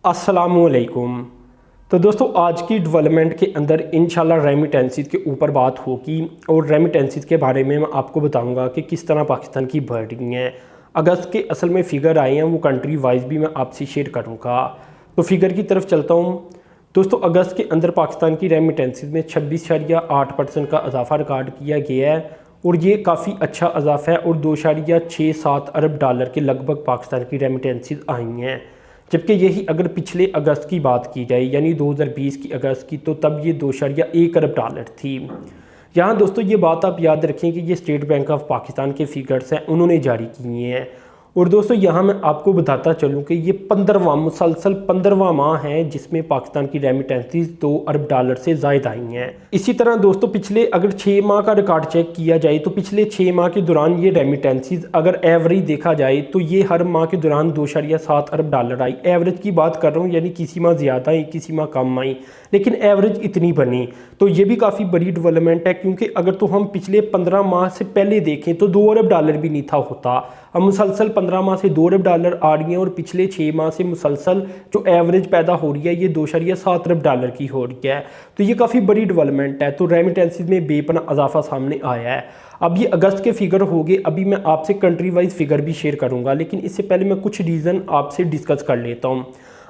अस्सलामुअलैकुम। तो दोस्तों आज की डेवलपमेंट के अंदर इंशाल्लाह रेमिटेंसीज के ऊपर बात होगी और रेमिटेंसीज के बारे में मैं आपको बताऊंगा कि किस तरह पाकिस्तान की बढ़ रही हैं। अगस्त के असल में फ़िगर आए हैं, वो कंट्री वाइज भी मैं आपसे शेयर करूंगा। तो फिगर की तरफ चलता हूँ। दोस्तों अगस्त के अंदर पाकिस्तान की रेमिटेंसीज में 26.8% का इजाफा रिकॉर्ड किया गया है और ये काफ़ी अच्छा इजाफा है और 2.67 अरब डॉलर के लगभग पाकिस्तान की रेमिटेंसीज आई हैं। जबकि यही अगर पिछले अगस्त की बात की जाए यानी 2020 की अगस्त की, तो तब ये 2.1 अरब डॉलर थी। यहाँ दोस्तों ये बात आप याद रखें कि ये स्टेट बैंक ऑफ पाकिस्तान के फिगर्स हैं, उन्होंने जारी किए हैं। और दोस्तों यहाँ मैं आपको बताता चलूँ कि ये 15वां माह है जिसमें पाकिस्तान की रेमिटेंसीज 2 अरब डॉलर से ज़ायद आई हैं। इसी तरह दोस्तों पिछले अगर 6 माह का रिकॉर्ड चेक किया जाए तो पिछले 6 माह के दौरान ये रेमिटेंसीज अगर एवरेज देखा जाए तो ये हर माह के दौरान 2.7 अरब डॉलर आई। एवरेज की बात कर रहा हूँ, यानी किसी माह ज़्यादा आई किसी माह कम आई, लेकिन एवरेज इतनी बनी। तो ये भी काफ़ी बड़ी डेवलपमेंट है, क्योंकि अगर तो हम पिछले 15 माह से पहले देखें तो 2 अरब डॉलर भी नहीं था होता। अब मुसलसल 15 माह से 2 अरब डॉलर आ रही हैं और पिछले 6 माह से मुसलसल जो एवरेज पैदा हो रही है ये 2.7 अरब डॉलर की हो रही है। तो ये काफ़ी बड़ी डेवलपमेंट है। तो रेमिटेंसीज में बेपनाह इजाफा सामने आया है। अब ये अगस्त के फिगर हो गए, अभी मैं आपसे कंट्री वाइज फिगर भी शेयर करूंगा, लेकिन इससे पहले मैं कुछ रीज़न आपसे डिस्कस कर लेता हूँ।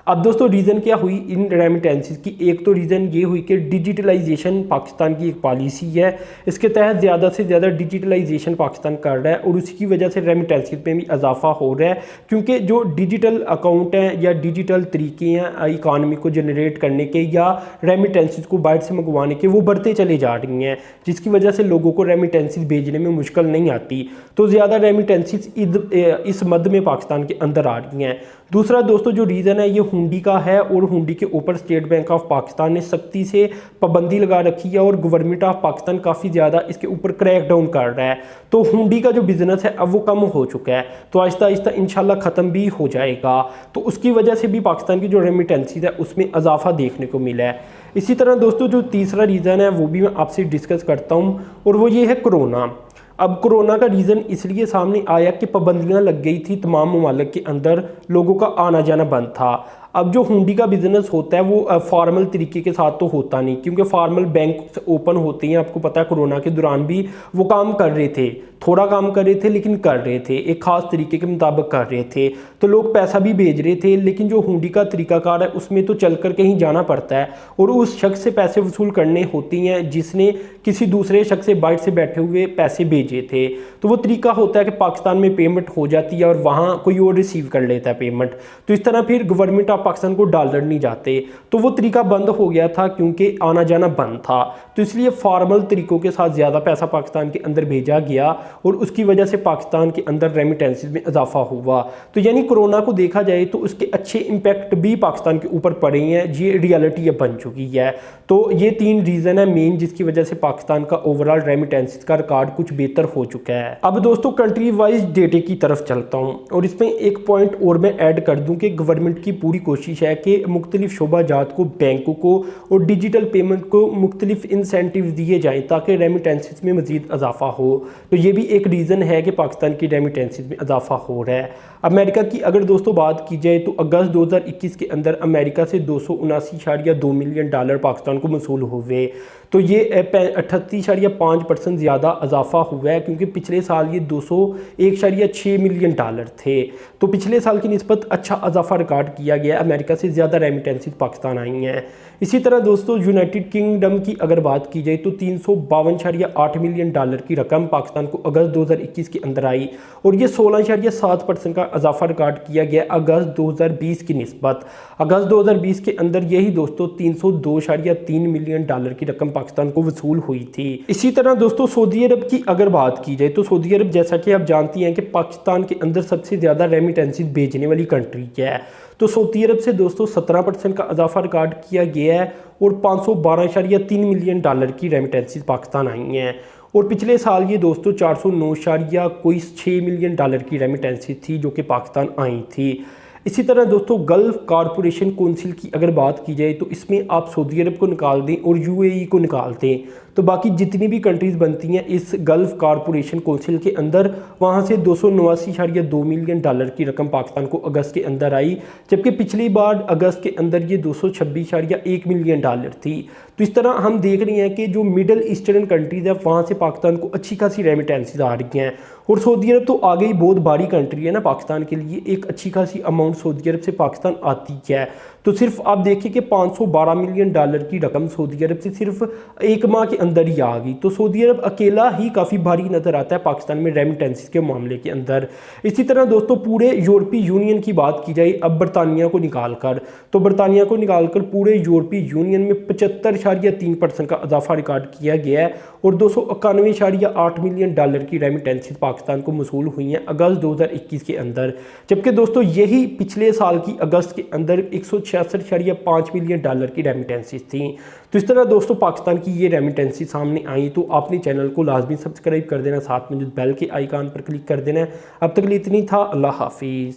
अब दोस्तों रीज़न क्या हुई इन रेमिटेंसीज की? एक तो रीज़न ये हुई कि डिजिटलाइजेशन पाकिस्तान की एक पॉलिसी है, इसके तहत ज़्यादा से ज़्यादा डिजिटलाइजेशन पाकिस्तान कर रहा है और उसकी वजह से रेमिटेंसीज में भी इजाफा हो रहा है, क्योंकि जो डिजिटल अकाउंट हैं या डिजिटल तरीके हैं इकानमी को जनरेट करने के या रेमिटेंसीज को बाहर से मंगवाने के, वो बढ़ते चले जा रही हैं, जिसकी वजह से लोगों को रेमिटेंसीज भेजने में मुश्किल नहीं आती। तो ज़्यादा रेमिटेंसीज इस मद में पाकिस्तान के अंदर आ रही हैं। दूसरा दोस्तों जो रीज़न है ये हुंडी का है और हुंडी के ऊपर स्टेट बैंक ऑफ पाकिस्तान ने सख्ती से पाबंदी लगा रखी है और गवर्नमेंट ऑफ पाकिस्तान काफ़ी ज़्यादा इसके ऊपर क्रैक डाउन कर रहा है। तो हुंडी का जो बिज़नेस है अब वो कम हो चुका है, तो आहिस्ता आहिस्ता इंशाल्लाह ख़त्म भी हो जाएगा। तो उसकी वजह से भी पाकिस्तान की जो रेमिटेंसीज है उसमें इजाफा देखने को मिला है। इसी तरह दोस्तों जो तीसरा रीज़न है वो भी मैं आपसे डिस्कस करता हूँ और वो ये है कोरोना। अब कोरोना का रीज़न इसलिए सामने आया कि पाबंदियां लग गई थी, तमाम ममालिक के अंदर लोगों का आना जाना बंद था। अब जो हुंडी का बिज़नेस होता है वो फॉर्मल तरीके के साथ तो होता नहीं, क्योंकि फॉर्मल बैंक ओपन होते हैं। आपको पता है कोरोना के दौरान भी वो काम कर रहे थे, थोड़ा काम कर रहे थे लेकिन कर रहे थे, एक ख़ास तरीके के मुताबिक कर रहे थे। तो लोग पैसा भी भेज रहे थे, लेकिन जो हुंडी का तरीकाकार है उसमें तो चल कर कहीं जाना पड़ता है और उस शख्स से पैसे वसूल करने होती हैं जिसने किसी दूसरे शख्स से बाहर से बैठे हुए पैसे भेजे थे। तो वो तरीका होता है कि पाकिस्तान में पेमेंट हो जाती है और वहाँ कोई और रिसीव कर लेता है पेमेंट। तो इस तरह फिर गवर्नमेंट ऑफ पाकिस्तान को डॉलर नहीं जाते, तो वो तरीका बंद हो गया था क्योंकि आना जाना बंद था। तो इसलिए फॉर्मल तरीकों के साथ ज़्यादा पैसा पाकिस्तान के अंदर भेजा गया और उसकी वजह से पाकिस्तान के अंदर रेमिटेंसीज में इजाफा हुआ। तो यानी कोरोना को देखा जाए तो उसके अच्छे इम्पैक्ट भी पाकिस्तान के ऊपर पड़े हैं, ये रियलिटी अब बन चुकी है। तो ये 3 रीज़न है मेन जिसकी वजह से पाकिस्तान का ओवरऑल रेमिटेंसीज का रिकॉर्ड कुछ बेहतर हो चुका है। अब दोस्तों कंट्री वाइज डेटे की तरफ चलता हूँ और इसमें एक पॉइंट और मैं ऐड कर दूँ कि गवर्नमेंट की पूरी कोशिश है कि मुख्तलिफ शोबाजात को, बैंकों को और डिजिटल पेमेंट को मुख्तलिफ इंसेंटिव दिए जाएँ ताकि रेमिटेंसीज में मजीद इजाफा हो। तो ये भी एक रीज़न है कि पाकिस्तान की रेमिटेंसीज में इजाफा हो रहा है। अमेरिका की अगर दोस्तों बात की जाए तो अगस्त 2021 के अंदर अमेरिका से 279.2 मिलियन डॉलर पाकिस्तान को मसूल हुए। तो ये 38.5% ज़्यादा इजाफा हुआ है, क्योंकि पिछले साल ये 201.6 मिलियन डॉलर थे। तो पिछले साल की निस्बत अच्छा इजाफा रिकॉर्ड किया गया, अमेरिका से ज़्यादा रेमिटेंसीज पाकिस्तान आई हैं। इसी तरह दोस्तों यूनाइटेड किंगडम की अगर बात की जाए तो 352.8 मिलियन डॉलर की रकम पाकिस्तान को अगस्त 2021 के अंदर आई और ये 16.7% का इजाफा रिकॉर्ड किया गया अगस्त 2020 की निस्बत। अगस्त 2020 के अंदर यही दोस्तों 302.3 मिलियन डॉलर की रकम पाकिस्तान को वसूल हुई थी। इसी तरह दोस्तों सऊदी अरब की अगर बात की जाए तो सऊदी अरब जैसा कि आप जानती हैं कि पाकिस्तान के अंदर सबसे ज़्यादा रेमिटेंसीज भेजने वाली कंट्री है। तो सऊदी अरब से दोस्तों 17% का इजाफा रिकॉर्ड किया गया है और 512.3 मिलियन डॉलर की रेमिटेंसीज पाकिस्तान आई हैं। और पिछले साल ये दोस्तों 409.6 मिलियन डॉलर की रेमिटेंसी थी जो कि पाकिस्तान आई थी। इसी तरह दोस्तों गल्फ कॉरपोरेशन काउंसिल की अगर बात की जाए तो इसमें आप सऊदी अरब को निकाल दें और यूएई को निकाल दें तो बाकी जितनी भी कंट्रीज़ बनती हैं इस गल्फ़ कॉरपोरेशन काउंसिल के अंदर, वहाँ से 289.2 मिलियन डॉलर की रकम पाकिस्तान को अगस्त के अंदर आई, जबकि पिछली बार अगस्त के अंदर ये 226.1 मिलियन डॉलर थी। तो इस तरह हम देख रहे हैं कि जो मिडल ईस्टर्न कंट्रीज़ है वहाँ से पाकिस्तान को अच्छी खासी रेमिटेंसेज आ रही हैं। और सऊदी अरब तो आगे ही बहुत बड़ी कंट्री है ना पाकिस्तान के लिए, एक अच्छी खासी अमाउंट सऊदी अरब से पाकिस्तान आती है। तो सिर्फ आप देखिए कि 512 मिलियन डॉलर की रकम सऊदी अरब से सिर्फ एक माह के अंदर ही आ गई। तो सऊदी अरब अकेला ही काफ़ी भारी नज़र आता है पाकिस्तान में रेमिटेंसेज के मामले के अंदर। इसी तरह दोस्तों पूरे यूरोपीय यूनियन की बात की जाए अब बरतानिया को निकाल कर, तो बरतानिया को निकाल कर पूरे यूरोपीय यूनियन में 75.3% का इजाफा रिकॉर्ड किया गया है और 291.8 मिलियन डॉलर की रेमिटेंसेज पाकिस्तान को मसूल हुई हैं अगस्त 2021 के अंदर। जबकि दोस्तों यही पिछले साल की अगस्त के अंदर 166.5 मिलियन डॉलर की रेमिटेंसेज थी। तो इस तरह दोस्तों पाकिस्तान की ये रेमिटेंसेज सामने आई। तो आपने चैनल को लाजमी सब्सक्राइब कर देना, साथ में जो बेल के आइकान पर क्लिक कर देना है। अब तक के लिए इतनी था, अल्लाह हाफिज़।